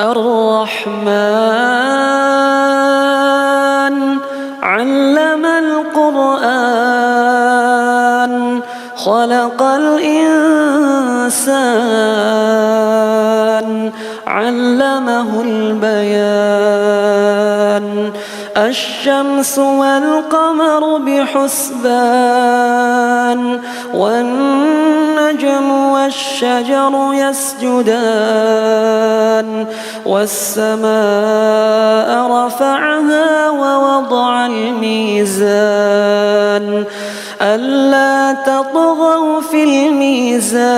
الرحمن علم القرآن خلق الإنسان علمه البيان الشمس والقمر بحسبان والنجم والشجر يسجدان والسماء رفعها ووضع الميزان ألا تطغوا في الميزان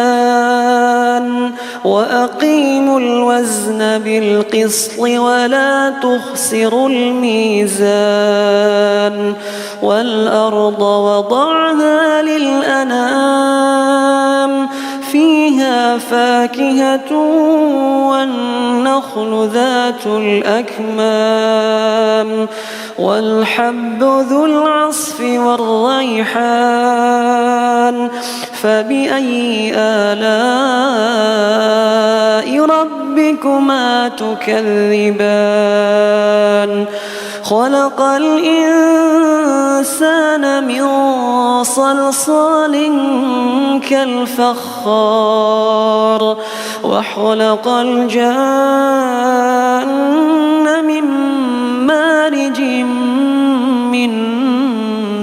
وأقيموا الوزن بالقسط ولا تخسروا الميزان والأرض وضعها للأنام فيها فاكهة والنخل ذات الأكمام والحب ذو العصف والريحان فبأي آلاء ربكما تكذبان خلق الإنسان من صلصال كالفخار وخلق الجان من مارج من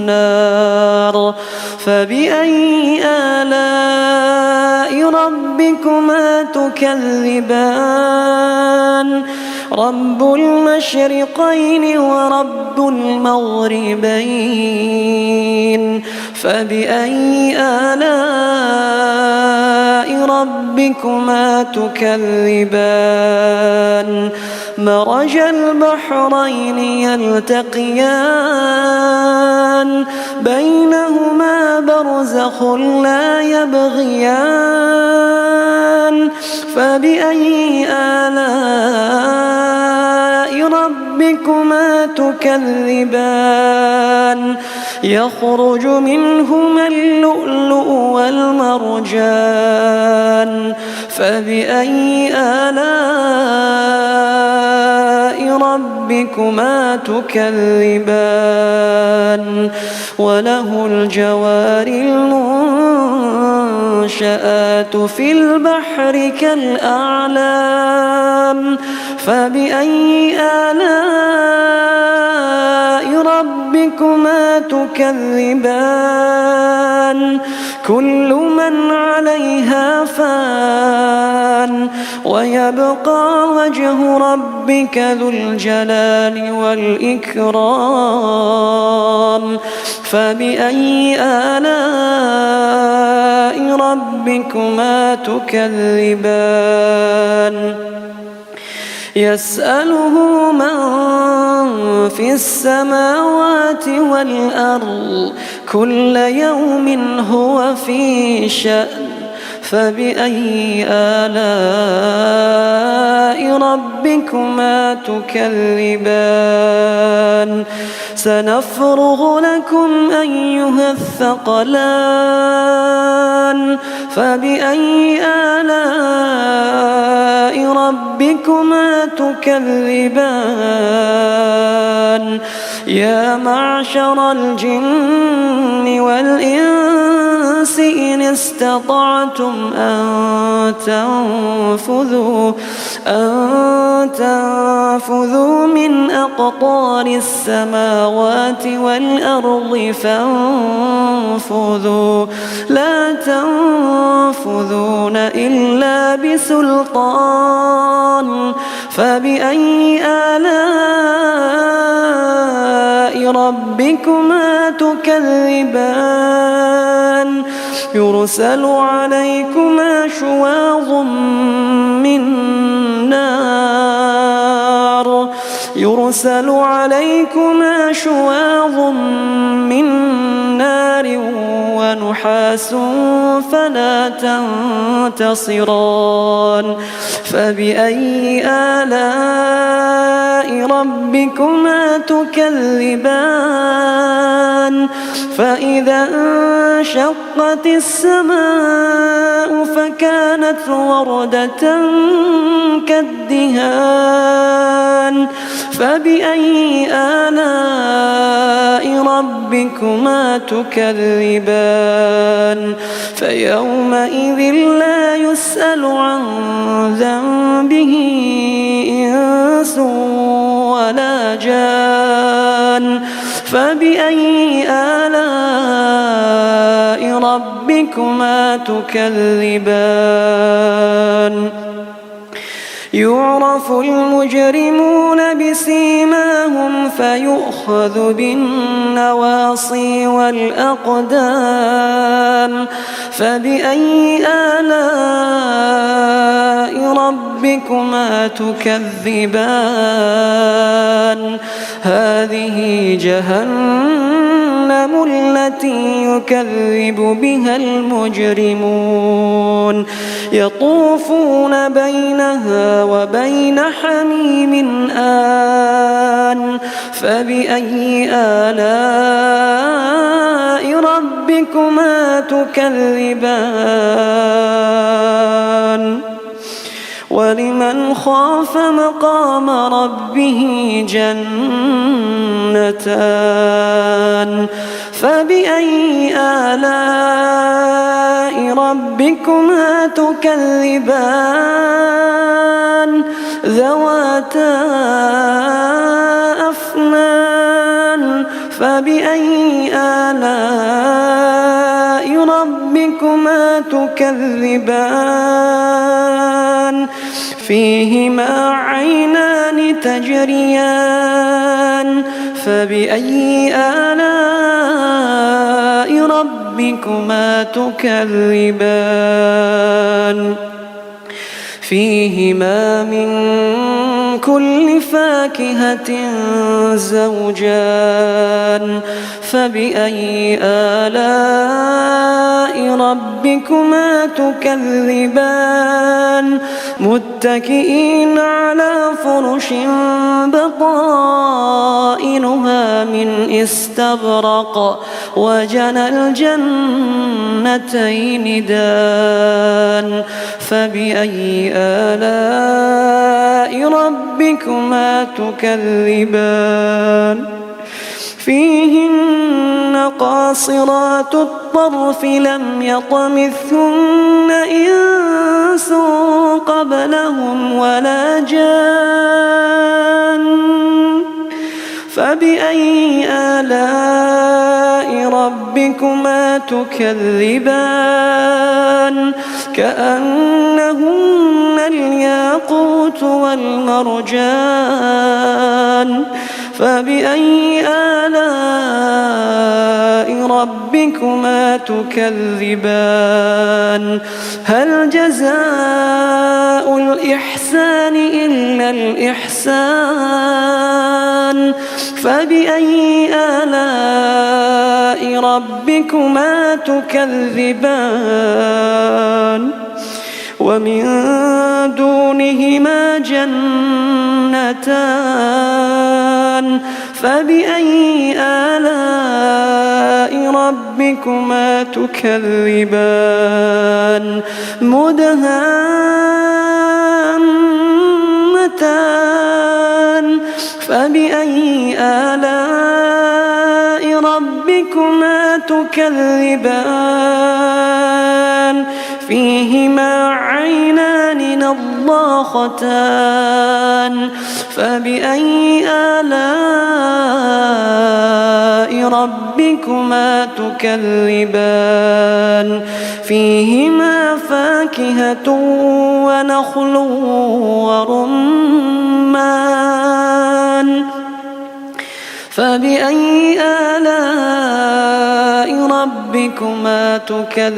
نار فبأي آلاء ربكما تكذبان رب المشرقين ورب المغربين فبأي آلاء ربكما تكذبان مرج البحرين يلتقيان بينهما برزخ لا يبغيان فبأي آلاء ربكما تكذبان يخرج منهما اللؤلؤ والمرجان فبأي آلاء ربكما تكذبان وله الجوار المنشآت في البحر كالأعلام فبأي آلاء ربكما تكذبان كل من عليها فان ويبقى وجه ربك ذو الجلال والإكرام فبأي آلاء ربكما تكذبان يسأله من في السماوات والأرض كل يوم هو في شأن فبأي آلاء ربكما تكذبان سنفرغ لكم أيها الثقلان فبأي آلاء ربكما تكذبان يا معشر الجن والإنس إن استطعتم أن تنفذوا من أقطار السماوات والأرض فانفذوا لا تنفذون إلا بسلطان فبأي آلاء ربكما تكذبان يرسل عليكما شواظ من نار يرسل عليكما شواظ من نار ونحاس فلا تنتصران فبأي آلاء ربكما تكذبان فإذا انشقت السماء فكانت وردة كالدهان فبأي آلاء ربكما تكذبان فيومئذ لا يسأل عن ذنبه إنس ولا جان فبأي آلاء ربكما تكذبان يعرف المجرمون بسيماهم فيؤخذ بالنواصي والأقدام فبأي آلاء ربكما تكذبان هذه جهنم التي يكذب بها المجرمون يطوفون بينها وبين حميم آن فبأي آلاء ربكما تكذبان ولمن خاف مقام ربه جنتان فبأي آلاء ربكما تكذبان ذواتا أفنان فبأي آلاء ربكما تكذبان فيهما عينان تجريان فبأي آلاء ربكما تكذبان فيهما من كل فاكهة زوجان فبأي آلاء ربكما تكذبان متكئين على فرش بطائنها من استبرق وجنى الجنتين دان فبأي آلاء ربكما تكذبان فيهن قاصرات الطرف لم يطمثهن إنس قبلهم ولا جان فبأي آلاء ربكما تكذبان كأنهن الياقوت والمرجان فبأي آلاء ربكما تكذبان هل جزاء الإحسان إلا الإحسان فبأي آلاء ربكما تكذبان ومن دونهما جنتان فبأي آلاء ربكما تكذبان مدهامتان فبأي آلاء ربكما تكذبان فيهما عينان نضاختان فبأي آلاء ربكما تكذبان فيهما فاكهة ونخل ورمان فبأي آلاء ربكما تكذبان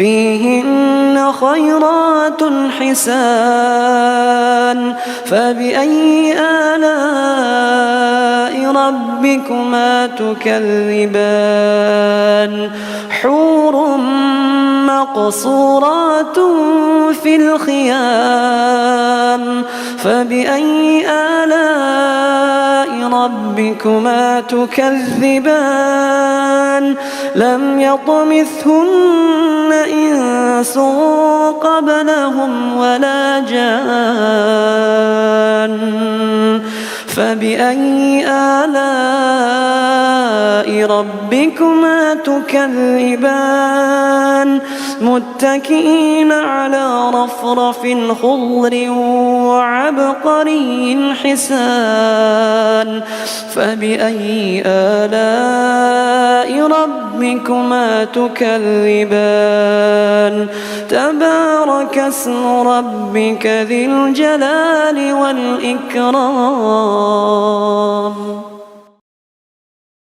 فيهن خيرات حسان فبأي آلاء ربكما تكذبان حور مقصورات في الخيام فبأي آلاء ربكما تكذبان لم يطمثهن إنس قبلهم ولا جان فبأي آلاء ربكما تكذبان متكئين على رفرف خضر وعبقري حسان فبأي آلاء ربكما تكذبان تبارك اسم ربك ذي الجلال والإكرام